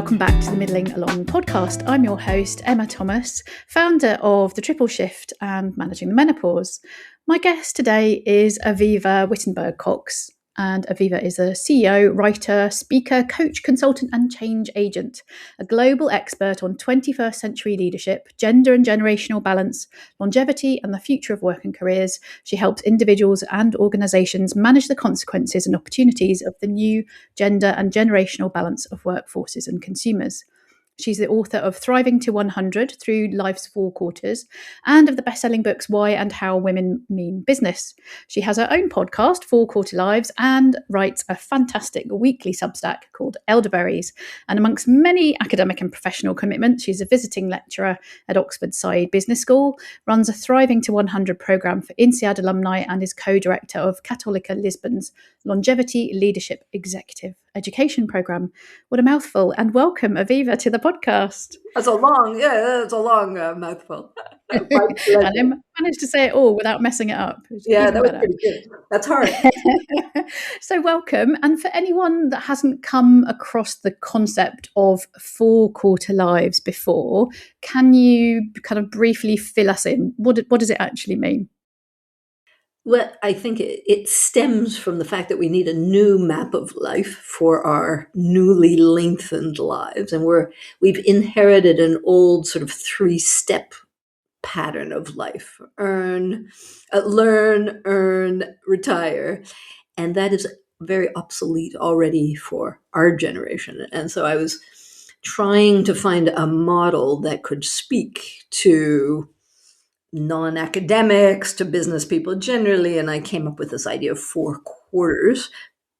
welcome back to the Middling Along podcast. I'm your host, Emma Thomas, founder of The Triple Shift and Managing the Menopause. My guest today is Avivah Wittenberg-Cox, and Avivah is a CEO, writer, speaker, coach, consultant, and change agent, a global expert on 21st century leadership, gender and generational balance, longevity, and the future of work and careers. She helps individuals and organizations manage the consequences and opportunities of the new gender and generational balance of workforces and consumers. She's the author of Thriving to 100 Through Life's Four Quarters and of the best-selling books Why and How Women Mean Business. She has her own podcast, Four Quarter Lives, and writes a fantastic weekly Substack called Elderberries. And amongst many academic and professional commitments, she's a visiting lecturer at Oxford Saïd Business School, runs a Thriving to 100 programme for INSEAD alumni, and is co-director of Católica Lisbon's Longevity Leadership Executive Education Programme. What a mouthful. And welcome, Avivah, to the podcast. That's a long mouthful. And I managed to say it all without messing it up. Yeah, that was pretty good. That's hard. So welcome. And for anyone that hasn't come across the concept of four quarter lives before, can you kind of briefly fill us in? What does it actually mean? Well, I think it stems from the fact that we need a new map of life for our newly lengthened lives. And we've inherited an old sort of three-step pattern of life: learn, earn, retire. And that is very obsolete already for our generation. And so I was trying to find a model that could speak to non-academics, to business people generally, and I came up with this idea of four quarters.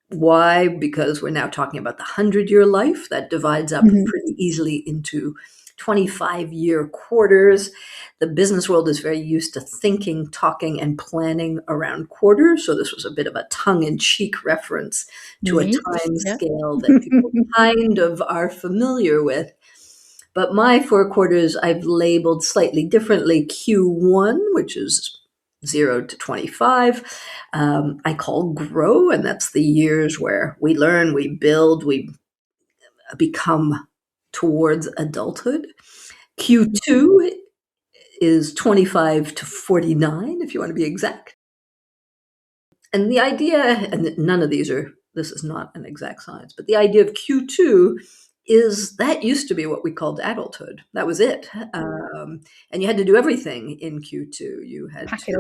Why? Because we're now talking about the 100-year life that divides up pretty easily into 25-year quarters. The business world is very used to thinking, talking, and planning around quarters, so this was a bit of a tongue-in-cheek reference to a time scale that people kind of are familiar with. But my four quarters I've labeled slightly differently. Q1, which is 0 to 25, I call grow, and that's the years where we learn, we build, we become towards adulthood. Q2 is 25 to 49, if you want to be exact. And the idea, and none of these this is not an exact science, but the idea of Q2 is that used to be what we called adulthood. That was it. And you had to do everything in Q2. You had pack it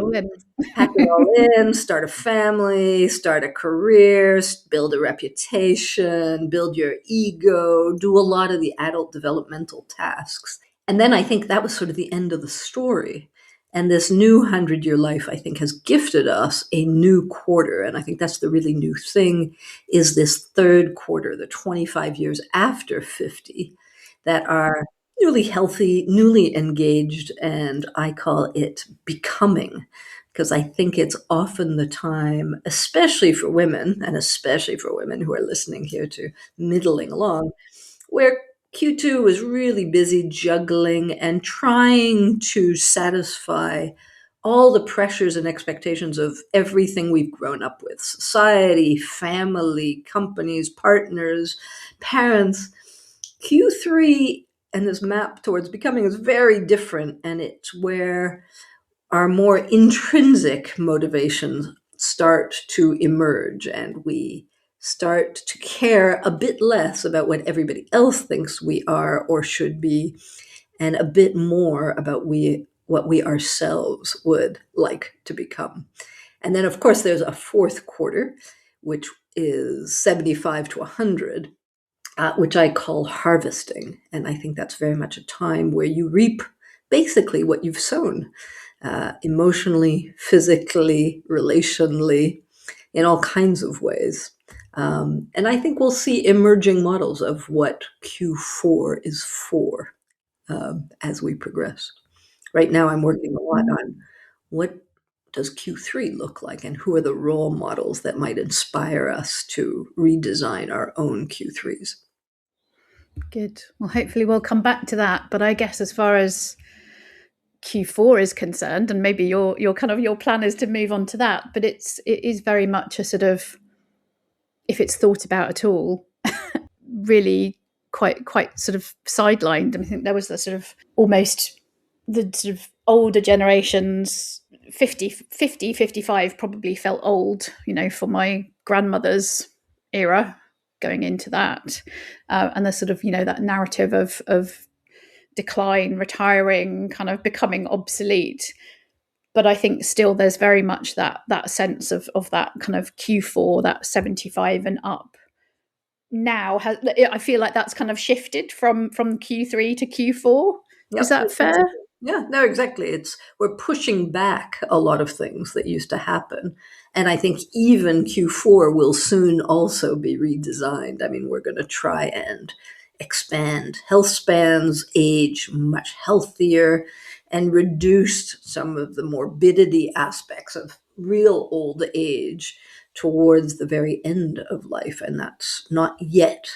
all in, start a family, start a career, build a reputation, build your ego, do a lot of the adult developmental tasks. And then I think that was sort of the end of the story. And this new 100-year life, I think, has gifted us a new quarter. And I think that's the really new thing, is this third quarter, the 25 years after 50, that are newly healthy, newly engaged, and I call it becoming. Because I think it's often the time, especially for women, and especially for women who are listening here to Middling Along, where Q2 was really busy juggling and trying to satisfy all the pressures and expectations of everything we've grown up with: society, family, companies, partners, parents. Q3 and this map towards becoming is very different, and it's where our more intrinsic motivations start to emerge, and we start to care a bit less about what everybody else thinks we are or should be, and a bit more about what we ourselves would like to become. And then, of course, there's a fourth quarter, which is 75 to 100, which I call harvesting. And I think that's very much a time where you reap basically what you've sown, emotionally, physically, relationally, in all kinds of ways. And I think we'll see emerging models of what Q4 is for as we progress. Right now, I'm working a lot on what does Q3 look like, and who are the role models that might inspire us to redesign our own Q3s. Good. Well, hopefully we'll come back to that. But I guess as far as Q4 is concerned, and maybe your plan is to move on to that, but it is very much a sort of, if it's thought about at all, really quite sort of sidelined. I think there was the sort of almost the sort of older generations 55 probably felt old, for my grandmother's era going into that, and the sort of that narrative of decline, retiring, kind of becoming obsolete. But I think still there's very much that sense of that kind of Q4, that 75 and up. Now I feel like that's kind of shifted from Q3 to Q4. Is Yep. that fair? Yeah, no, exactly. We're pushing back a lot of things that used to happen. And I think even Q4 will soon also be redesigned. I mean, we're going to try and expand health spans, age much healthier, and reduce some of the morbidity aspects of real old age towards the very end of life. And that's not yet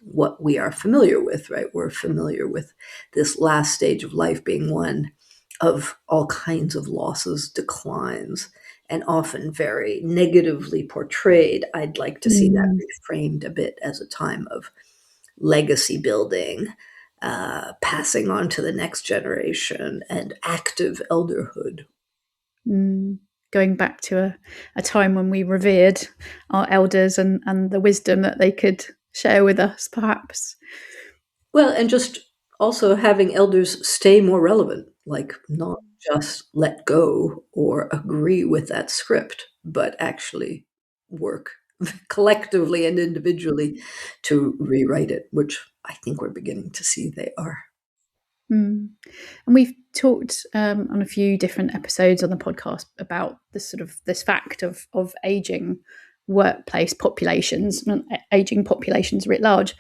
what we are familiar with, right? We're familiar with this last stage of life being one of all kinds of losses, declines, and often very negatively portrayed. I'd like to see that reframed a bit as a time of legacy building, passing on to the next generation, and active elderhood. Going back to a time when we revered our elders and the wisdom that they could share with us, perhaps. Well, and just also having elders stay more relevant, like not just let go or agree with that script, but actually work collectively and individually to rewrite it, which I think we're beginning to see they are. And we've talked on a few different episodes on the podcast about this fact of aging workplace populations and aging populations writ large.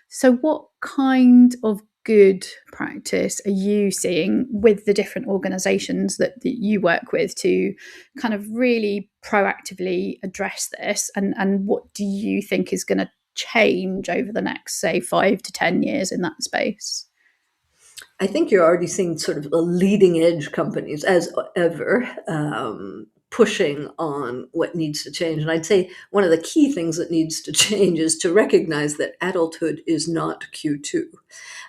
So what kind of good practice are you seeing with the different organizations that you work with to kind of really proactively address this, and what do you think is going to change over the next, say, 5 to 10 years in that space? I think you're already seeing sort of the leading edge companies as ever pushing on what needs to change. And I'd say one of the key things that needs to change is to recognize that adulthood is not Q2,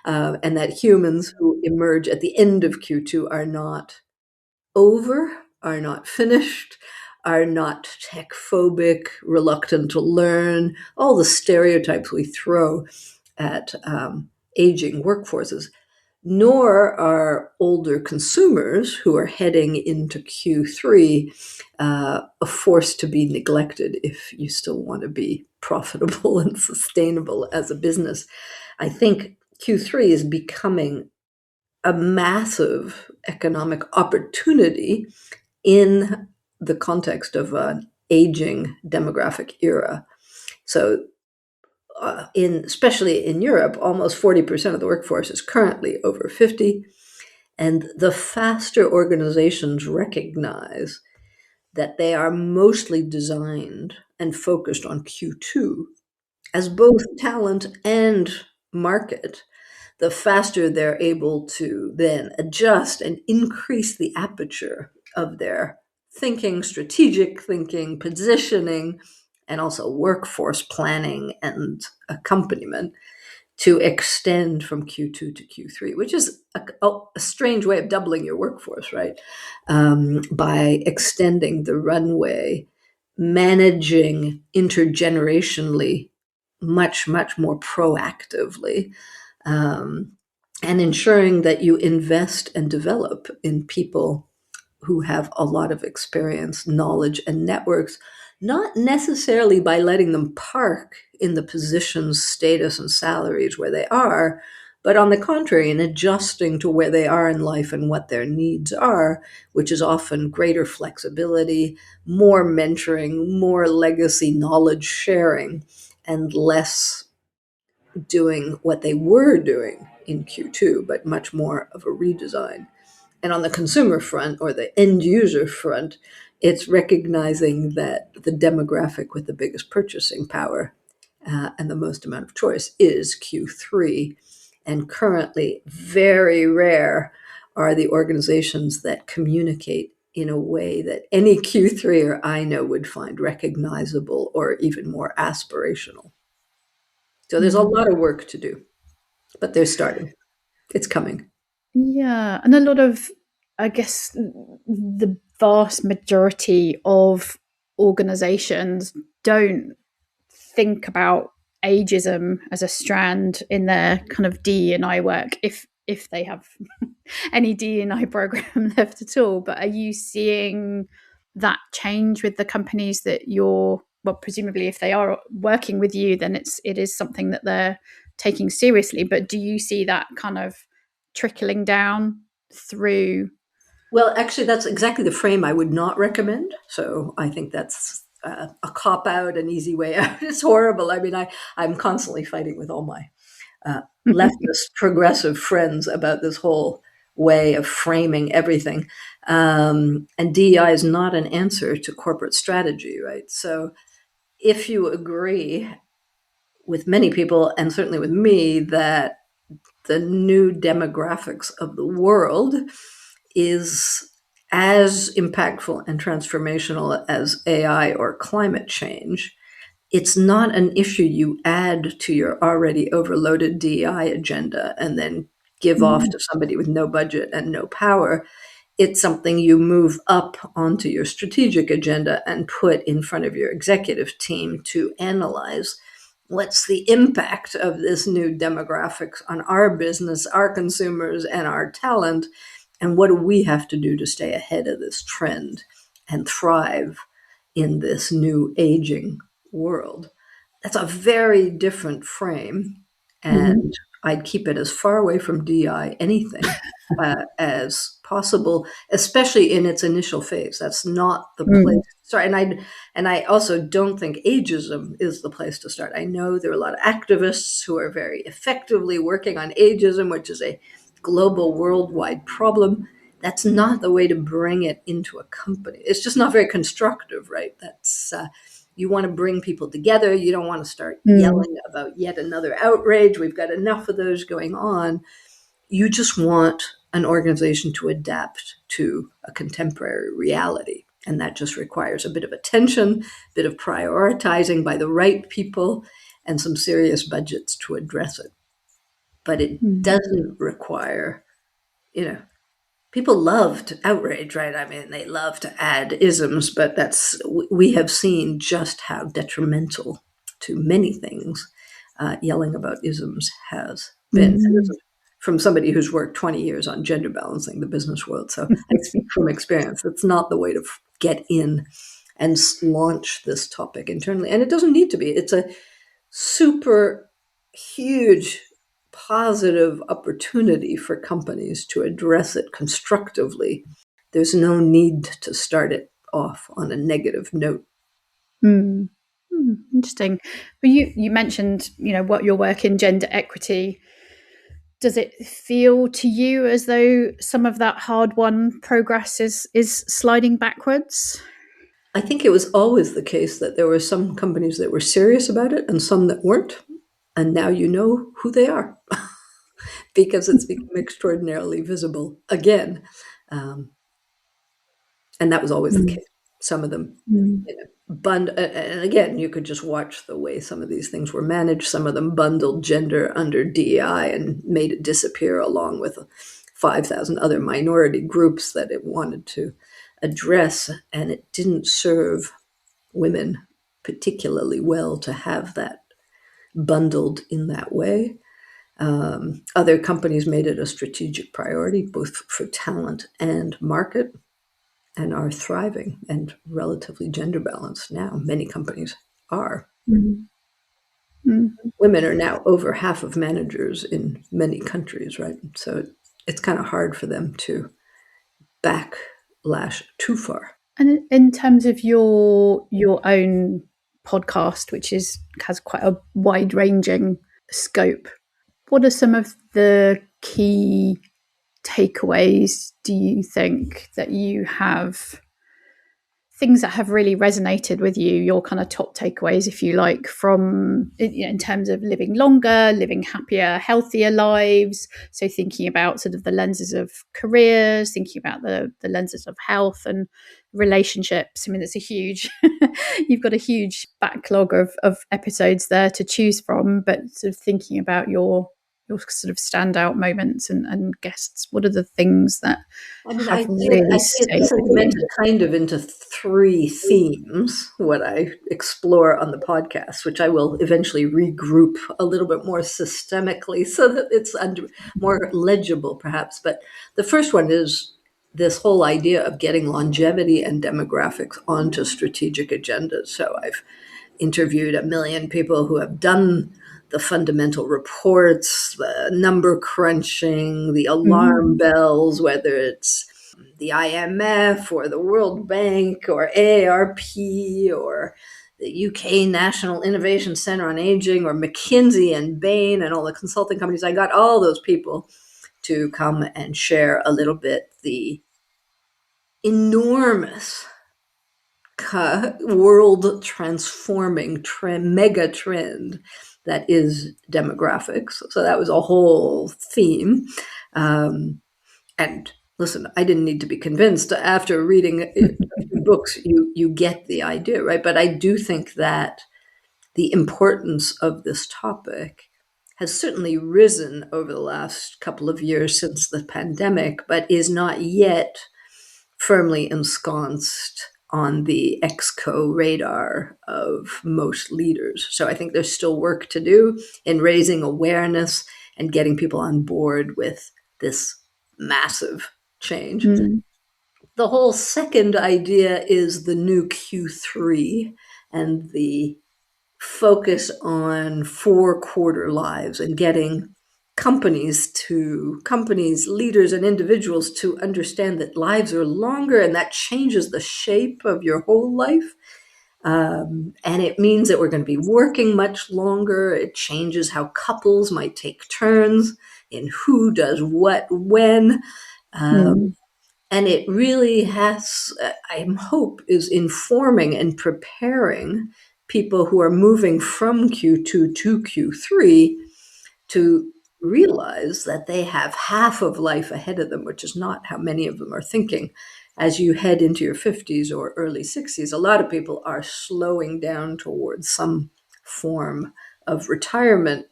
and that humans who emerge at the end of Q2 are not over, are not finished, are not tech phobic, reluctant to learn, all the stereotypes we throw at aging workforces. Nor are older consumers who are heading into Q3 a force to be neglected if you still want to be profitable and sustainable as a business. I think Q3 is becoming a massive economic opportunity in the context of an aging demographic era. So especially in Europe, almost 40% of the workforce is currently over 50. And the faster organizations recognize that they are mostly designed and focused on Q2 as both talent and market, the faster they're able to then adjust and increase the aperture of their thinking, strategic thinking, positioning, and also workforce planning and accompaniment to extend from Q2 to Q3, which is a strange way of doubling your workforce, right? By extending the runway, managing intergenerationally much, much more proactively, and ensuring that you invest and develop in people who have a lot of experience, knowledge, and networks, not necessarily by letting them park in the positions, status, and salaries where they are, but on the contrary, in adjusting to where they are in life and what their needs are, which is often greater flexibility, more mentoring, more legacy knowledge sharing, and less doing what they were doing in Q2, but much more of a redesign. And on the consumer front or the end user front, it's recognizing that the demographic with the biggest purchasing power and the most amount of choice is Q3. And currently, very rare are the organizations that communicate in a way that any Q3 or I know would find recognizable or even more aspirational. So there's a lot of work to do. but they're starting. It's coming. Yeah. And a lot of, I guess, the vast majority of organizations don't think about ageism as a strand in their kind of DE&I work, if they have any DE&I program left at all. But are you seeing that change with the companies that you're, well, presumably if they are working with you, then it is something that they're taking seriously. But do you see that kind of trickling down through? Well, actually, that's exactly the frame I would not recommend. So I think that's a cop out, an easy way out. It's horrible. I mean, I'm constantly fighting with all my leftist progressive friends about this whole way of framing everything. And DEI is not an answer to corporate strategy, right? So if you agree with many people, and certainly with me, that the new demographics of the world is as impactful and transformational as AI or climate change, it's not an issue you add to your already overloaded DEI agenda and then give off Mm, to somebody with no budget and no power. It's something you move up onto your strategic agenda and put in front of your executive team to analyze what's the impact of this new demographics on our business, our consumers, and our talent, and what do we have to do to stay ahead of this trend and thrive in this new aging world. That's a very different frame, mm, and I'd keep it as far away from DI anything as possible, especially in its initial phase. That's not the place mm, to start. And I also don't think ageism is the place to start. I know there are a lot of activists who are very effectively working on ageism, which is a global, worldwide problem. That's not the way to bring it into a company. It's just not very constructive, right? That's you want to bring people together. You don't want to start mm, yelling about yet another outrage. We've got enough of those going on. You just want an organization to adapt to a contemporary reality. And that just requires a bit of attention, a bit of prioritizing by the right people, and some serious budgets to address it. But it mm, doesn't require, you know, people love to outrage, right? I mean, they love to add isms, but we have seen just how detrimental to many things yelling about isms has been. And this mm. is from somebody who's worked 20 years on gender balancing the business world. So I speak from experience. It's not the way to get in and launch this topic internally. And it doesn't need to be. It's a super huge positive opportunity for companies to address it constructively. There's no need to start it off on a negative note. Mm. Interesting. But you mentioned, what your work in gender equity. Does it feel to you as though some of that hard-won progress is sliding backwards? I think it was always the case that there were some companies that were serious about it and some that weren't. And now you know who they are because it's become extraordinarily visible again. Um, and that was always the Mm, case. Some of them, mm, and again, you could just watch the way some of these things were managed. Some of them bundled gender under DEI and made it disappear along with 5,000 other minority groups that it wanted to address, and it didn't serve women particularly well to have that bundled in that way. Other companies made it a strategic priority, both for talent and market, and are thriving and relatively gender balanced now. Many companies are. mm, mm. Women are now over half of managers in many countries, right? So it's kind of hard for them to backlash too far. And in terms of your own podcast, which has quite a wide-ranging scope, what are some of the key takeaways, do you think, that you have, things that have really resonated with you, your kind of top takeaways, if you like, from in terms of living longer, living happier, healthier lives? So thinking about sort of the lenses of careers, thinking about the lenses of health and relationships. I mean, it's a huge you've got a huge backlog of episodes there to choose from, but sort of thinking about your your sort of standout moments and guests? What are the things that I mean, have really I see stayed it with you? segmented kind of into three themes, what I explore on the podcast, which I will eventually regroup a little bit more systemically so that it's more legible, perhaps. But the first one is this whole idea of getting longevity and demographics onto strategic agendas. So I've interviewed a million people who have done the fundamental reports, the number crunching, the alarm bells, whether it's the IMF or the World Bank or AARP or the UK National Innovation Center on Aging or McKinsey and Bain and all the consulting companies. I got all those people to come and share a little bit the enormous world transforming mega trend that is demographics. So that was a whole theme. And listen, I didn't need to be convinced. After reading a few books, you get the idea, right? But I do think that the importance of this topic has certainly risen over the last couple of years since the pandemic, but is not yet firmly ensconced on the exco radar of most leaders. So I think there's still work to do in raising awareness and getting people on board with this massive change. The whole second idea is the new Q3 and the focus on 4-quarter lives and getting companies, leaders, and individuals to understand that lives are longer and that changes the shape of your whole life. And it means that we're going to be working much longer. It changes how couples might take turns in who does what when. And it really has, I hope, is informing and preparing people who are moving from Q2 to Q3 to realize that they have half of life ahead of them, which is not how many of them are thinking. As you head into your 50s or early 60s, a lot of people are slowing down towards some form of retirement.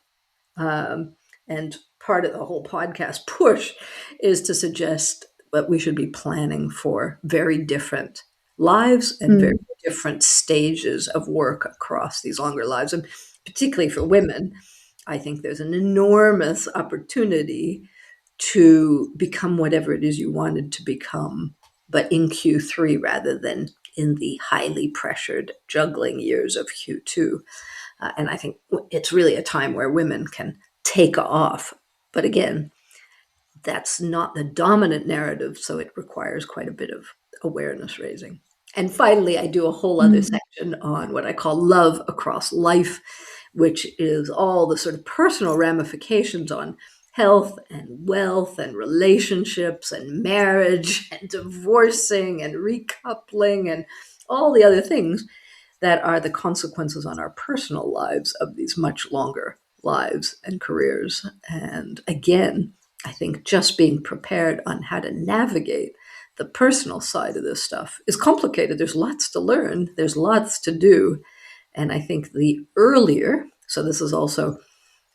And part of the whole podcast push is to suggest that we should be planning for very different lives and very different stages of work across these longer lives. And particularly for women, I think there's an enormous opportunity to become whatever it is you wanted to become, but in Q3 rather than in the highly pressured juggling years of Q2. And I think it's really a time where women can take off. But again, that's not the dominant narrative, so it requires quite a bit of awareness raising. And finally, I do a whole other section on what I call love across life, which is all the sort of personal ramifications on health and wealth and relationships and marriage and divorcing and recoupling and all the other things that are the consequences on our personal lives of these much longer lives and careers. And again, I think just being prepared on how to navigate the personal side of this stuff is complicated. There's lots to learn, there's lots to do. And I think the earlier, so this is also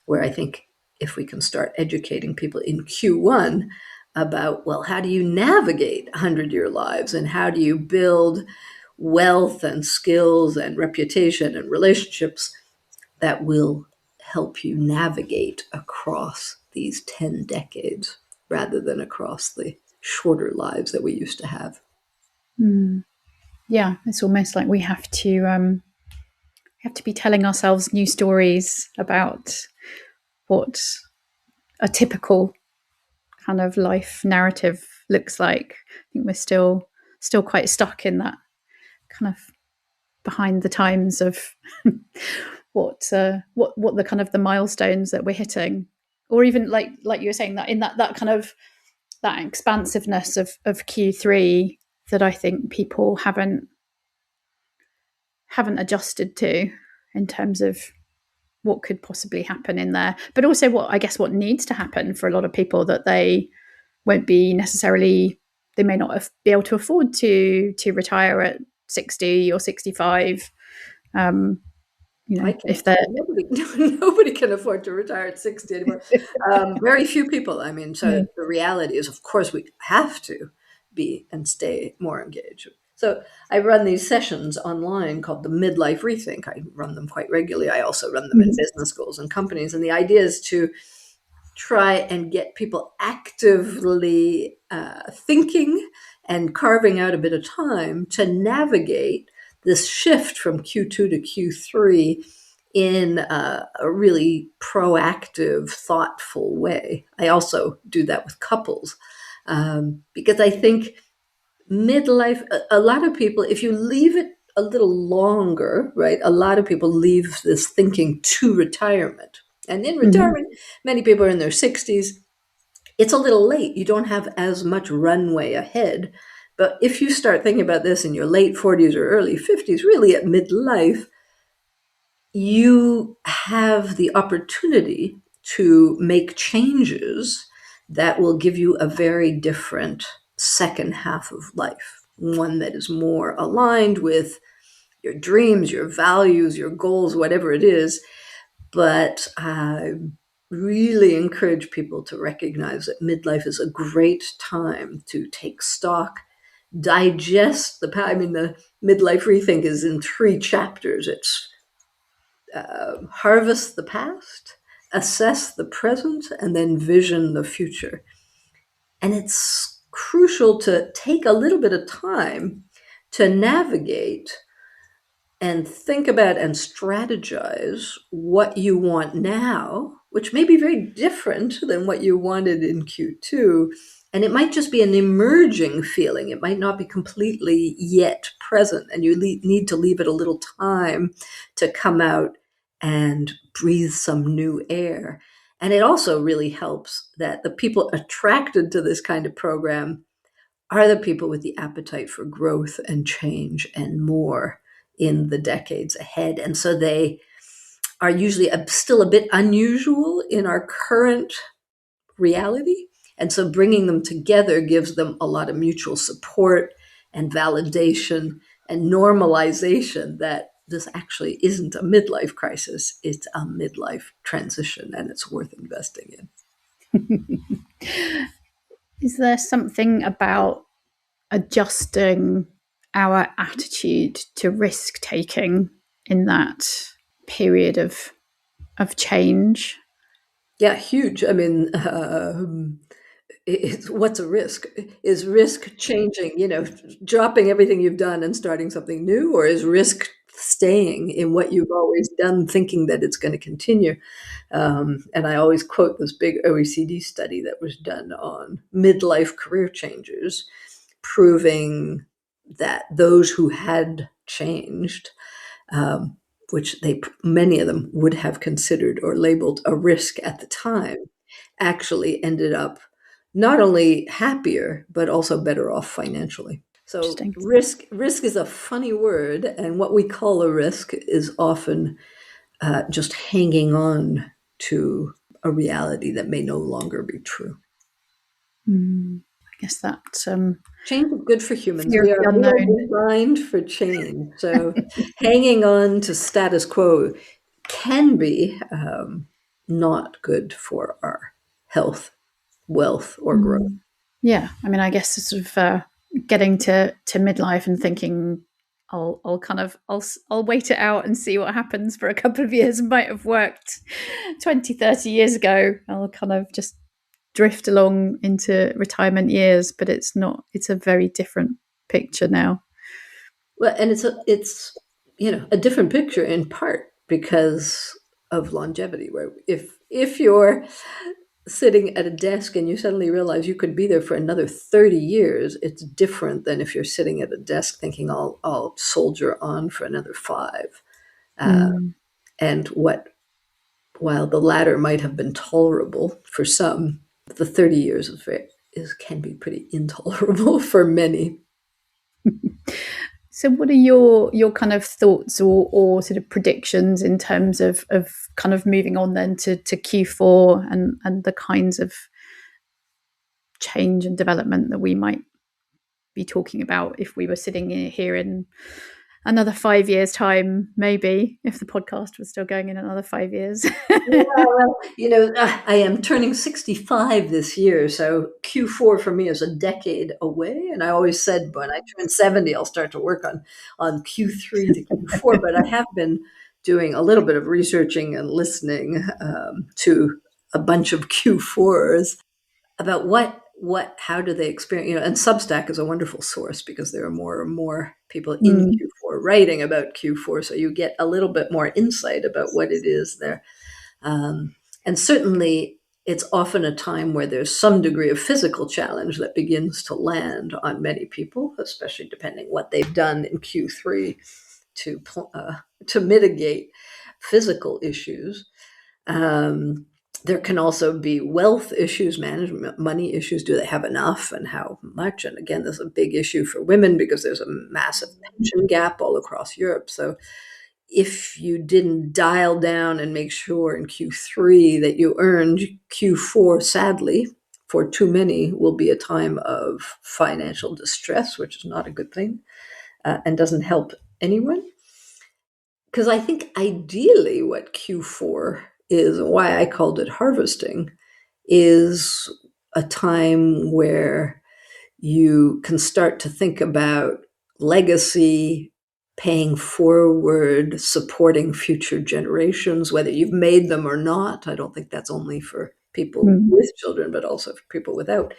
where I think if we can start educating people in Q1 about, well, how do you navigate 100-year lives and how do you build wealth and skills and reputation and relationships that will help you navigate across these 10 decades rather than across the shorter lives that we used to have. Yeah, it's almost like we have to be telling ourselves new stories about what a typical kind of life narrative looks like. I think we're still quite stuck in that kind of behind the times of what the kind of the milestones that we're hitting, or even like you were saying, that in that kind of that expansiveness of Q3 that I think people haven't adjusted to in terms of what could possibly happen in there, but also what needs to happen for a lot of people that they won't be necessarily, they may not be able to afford to retire at 60 or 65. I if can't. they're Nobody can afford to retire at 60 anymore. Very few people. I mean, so yeah. the reality is, of course, we have to be and stay more engaged. So I run these sessions online called the Midlife Rethink. I run them quite regularly. I also run them in Mhm. business schools and companies. And the idea is to try and get people actively thinking and carving out a bit of time to navigate this shift from Q2 to Q3 in a really proactive, thoughtful way. I also do that with couples because I think midlife, a lot of people, if you leave it a little longer, right, a lot of people leave this thinking to retirement. And in Mhm. retirement, many people are in their 60s. It's a little late. You don't have as much runway ahead. But if you start thinking about this in your late 40s or early 50s, really at midlife, you have the opportunity to make changes that will give you a very different second half of life, one that is more aligned with your dreams, your values, your goals, whatever it is. But I really encourage people to recognize that midlife is a great time to take stock, digest the past. I mean, the midlife rethink is in 3 chapters. It's harvest the past, assess the present, and then vision the future. And it's crucial to take a little bit of time to navigate and think about and strategize what you want now, which may be very different than what you wanted in Q2. And it might just be an emerging feeling. It might not be completely yet present. And you need to leave it a little time to come out and breathe some new air. And it also really helps that the people attracted to this kind of program are the people with the appetite for growth and change and more in the decades ahead. And so they are usually still a bit unusual in our current reality. And so bringing them together gives them a lot of mutual support and validation and normalization that this actually isn't a midlife crisis, it's a midlife transition, and it's worth investing in. Is there something about adjusting our attitude to risk taking in that period of change? Yeah, huge. I mean, what's a risk? Is risk changing, dropping everything you've done and starting something new, or is risk staying in what you've always done, thinking that it's going to continue? And I always quote this big OECD study that was done on midlife career changes, proving that those who had changed, um, which many of them would have considered or labeled a risk at the time, actually ended up not only happier but also better off financially. So Interesting. risk is a funny word, and what we call a risk is often just hanging on to a reality that may no longer be true. I guess that Change is good for humans. fear of the We are unknown. designed for change. So hanging on to status quo can be not good for our health, wealth, or growth. Yeah, I mean, I guess sort of getting to midlife and thinking I'll wait it out and see what happens for a couple of years. Might have worked 20, 30 years ago. I'll kind of just drift along into retirement years, but it's a very different picture now. Well, and it's a different picture in part because of longevity. Where if you're sitting at a desk and you suddenly realize you could be there for another 30 years, it's different than if you're sitting at a desk thinking I'll soldier on for another 5. Uh, Mm. and while the latter might have been tolerable for some, the 30 years can be pretty intolerable for many. So, what are your kind of thoughts or sort of predictions in terms of kind of moving on then to Q4 and the kinds of change and development that we might be talking about if we were sitting here in another 5 years' time, maybe, if the podcast was still going in another 5 years. Yeah, well, I am turning 65 this year, so Q4 for me is a decade away. And I always said when I turn 70, I'll start to work on Q3 to Q4. But I have been doing a little bit of researching and listening to a bunch of Q4s about how do they experience, and Substack is a wonderful source because there are more and more people in Mm. Q4 writing about Q4. So you get a little bit more insight about what it is there. And certainly, it's often a time where there's some degree of physical challenge that begins to land on many people, especially depending what they've done in Q3 to mitigate physical issues. There can also be wealth issues, management, money issues. Do they have enough and how much? And again, there's a big issue for women because there's a massive pension gap all across Europe. So if you didn't dial down and make sure in Q3 that you earned, Q4, sadly, for too many, will be a time of financial distress, which is not a good thing and doesn't help anyone. Because I think ideally what Q4 is, and why I called it harvesting, is a time where you can start to think about legacy, paying forward, supporting future generations, whether you've made them or not. I don't think that's only for people with children, but also for people without.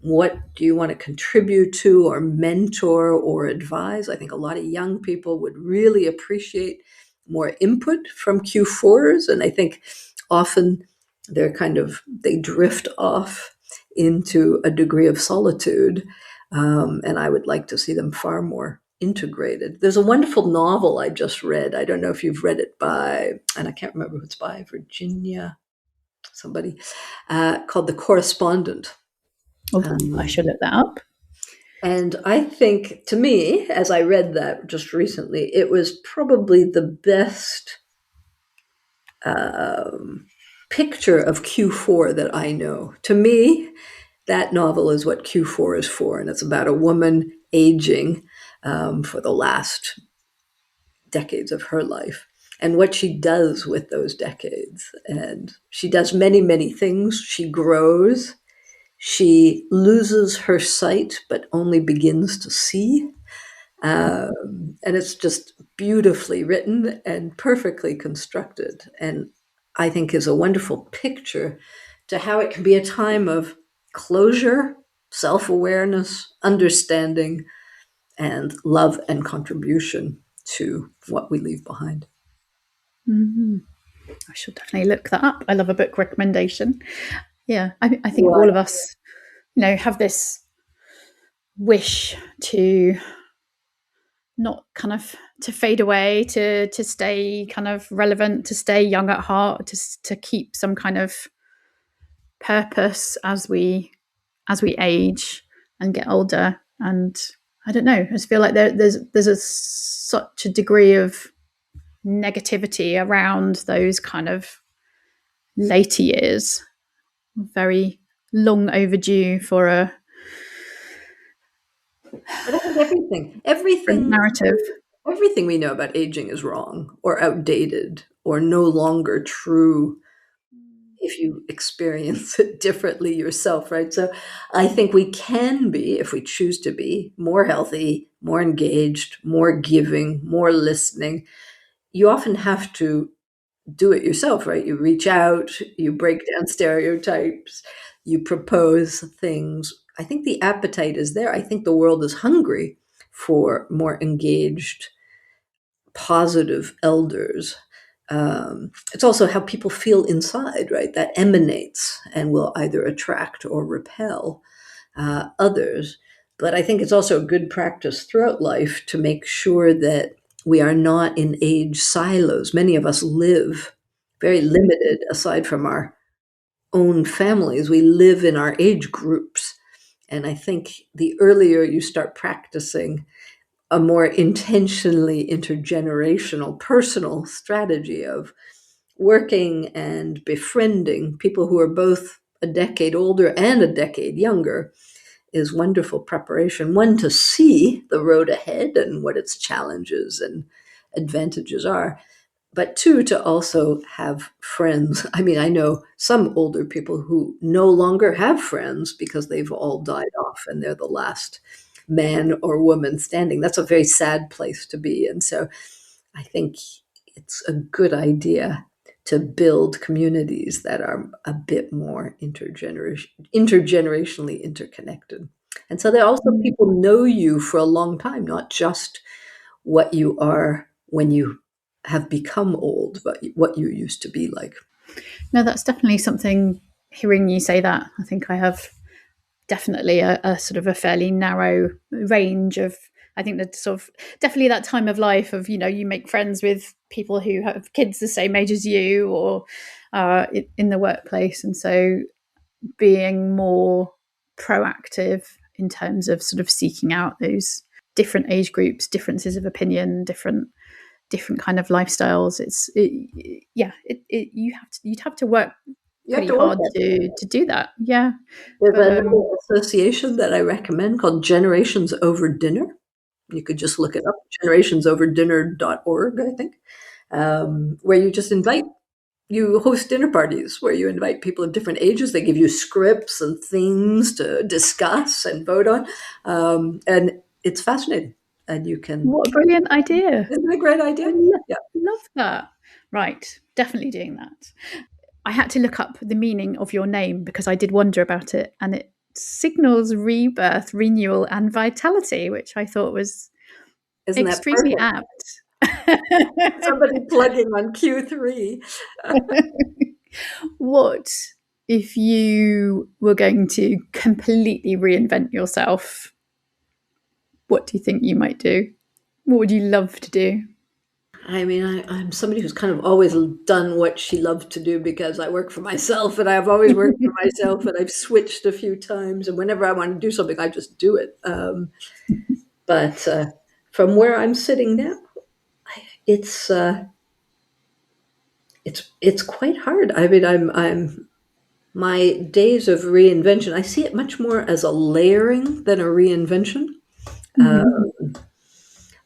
What do you want to contribute to or mentor or advise? I think a lot of young people would really appreciate more input from Q4s. And I think often they drift off into a degree of solitude. And I would like to see them far more integrated. There's a wonderful novel I just read. I don't know if you've read it and I can't remember who it's by, Virginia, somebody, called The Correspondent. I should look that up. And I think, to me, as I read that just recently, it was probably the best picture of Q4 that I know. To me, that novel is what Q4 is for, and it's about a woman aging for the last decades of her life and what she does with those decades. And she does many, many things. She grows. She loses her sight, but only begins to see. And it's just beautifully written and perfectly constructed. And I think is a wonderful picture to how it can be a time of closure, self-awareness, understanding, and love and contribution to what we leave behind. Mm-hmm. I should definitely look that up. I love a book recommendation. Yeah, I think all of us, have this wish to not kind of to fade away, to stay kind of relevant, to stay young at heart, to keep some kind of purpose as we age and get older. And I don't know, I just feel like there's such a degree of negativity around those kind of later years, very long overdue for a But I think everything narrative. everything we know about aging is wrong or outdated or no longer true if you experience it differently yourself, right? So I think we can be, if we choose to be, more healthy, more engaged, more giving, more listening. You often have to do it yourself, right? You reach out, you break down stereotypes, you propose things. I think the appetite is there. I think the world is hungry for more engaged, positive elders. It's also how people feel inside, right? That emanates and will either attract or repel others. But I think it's also a good practice throughout life to make sure that we are not in age silos. Many of us live very limited, aside from our own families. We live in our age groups. And I think the earlier you start practicing a more intentionally intergenerational personal strategy of working and befriending people who are both a decade older and a decade younger, is wonderful preparation. One, to see the road ahead and what its challenges and advantages are. But two, to also have friends. I mean, I know some older people who no longer have friends because they've all died off and they're the last man or woman standing. That's a very sad place to be. And so I think it's a good idea to build communities that are a bit more intergenerationally interconnected. And so that also people know you for a long time, not just what you are when you have become old, but what you used to be like. No, that's definitely something, hearing you say that, I think I have definitely a sort of a fairly narrow range of, I think that sort of definitely that time of life of, you make friends with people who have kids the same age as you, or in the workplace. And so being more proactive in terms of sort of seeking out those different age groups, differences of opinion, different kind of lifestyles. You'd have to work You have pretty to work hard at it. to do that. Yeah. There's But another association that I recommend called Generations Over Dinner. You could just look it up, generationsoverdinner.org, I think, where you host dinner parties where you invite people of different ages. They give you scripts and themes to discuss and vote on. And it's fascinating. And you can. what a brilliant idea. Isn't it a great I idea? Yeah. love that. Right. Definitely doing that. I had to look up the meaning of your name because I did wonder about it, and it signals rebirth, renewal, and vitality, which I thought was Isn't that extremely perfect? apt. Somebody plugging on Q3. What if you were going to completely reinvent yourself? What do you think you might do? What would you love to do? I mean, I'm somebody who's kind of always done what she loved to do because I work for myself and I've always worked for myself and I've switched a few times. And whenever I want to do something, I just do it. But from where I'm sitting now, it's it's quite hard. I mean, I'm my days of reinvention. I see it much more as a layering than a reinvention.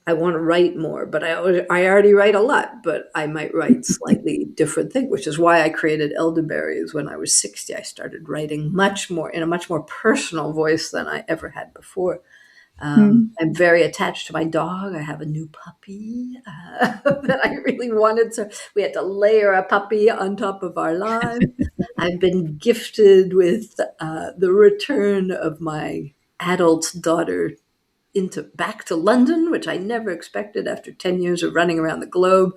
I want to write more, but I already write a lot, but I might write slightly different thing, which is why I created Elderberries when I was 60. I started writing much more in a much more personal voice than I ever had before. I'm very attached to my dog. I have a new puppy that I really wanted. So we had to layer a puppy on top of our lives. I've been gifted with the return of my adult daughter back to London, which I never expected after 10 years of running around the globe.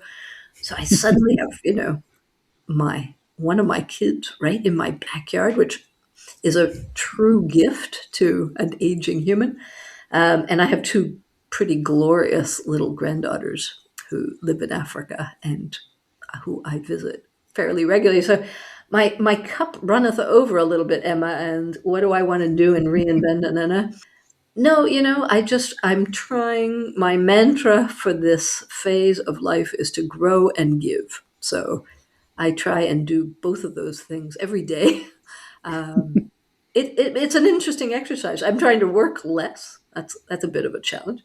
So I suddenly have, one of my kids right in my backyard, which is a true gift to an aging human. And I have two pretty glorious little granddaughters who live in Africa and who I visit fairly regularly. So my cup runneth over a little bit, Emma. And what do I want to do and reinvent? No, I'm trying. My mantra for this phase of life is to grow and give. So I try and do both of those things every day. It's an interesting exercise. I'm trying to work less. That's a bit of a challenge.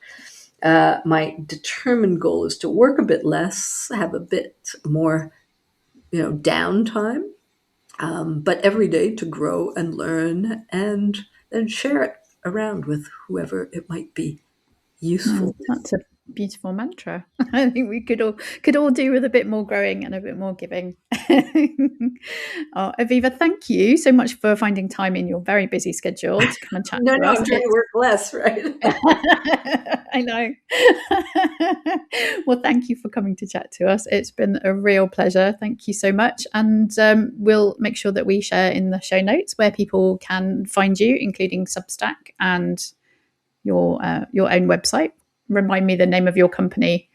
My determined goal is to work a bit less, have a bit more, downtime, but every day to grow and learn and then share it around with whoever it might be useful. That's a beautiful mantra. I think we could all do with a bit more growing and a bit more giving. Avivah, thank you so much for finding time in your very busy schedule to come and chat No, to us. I'm trying to work less, right? I know. Well, thank you for coming to chat to us. It's been a real pleasure. Thank you so much. And we'll make sure that we share in the show notes where people can find you, including Substack and your own website. Remind me the name of your company.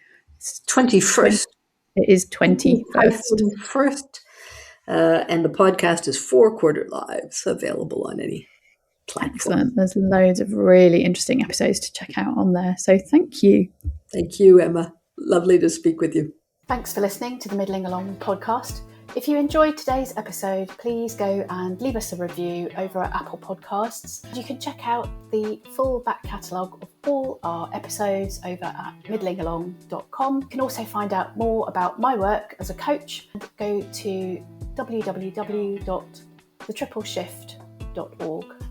21st. It is 21st. First. And the podcast is 4 Quarter Lives, available on any platform. Excellent. There's loads of really interesting episodes to check out on there. So thank you. Thank you, Emma. Lovely to speak with you. Thanks for listening to the Middling Along podcast. If you enjoyed today's episode, please go and leave us a review over at Apple Podcasts. You can check out the full back catalogue of all our episodes over at middlingalong.com. You can also find out more about my work as a coach and go to www.thetripleshift.org.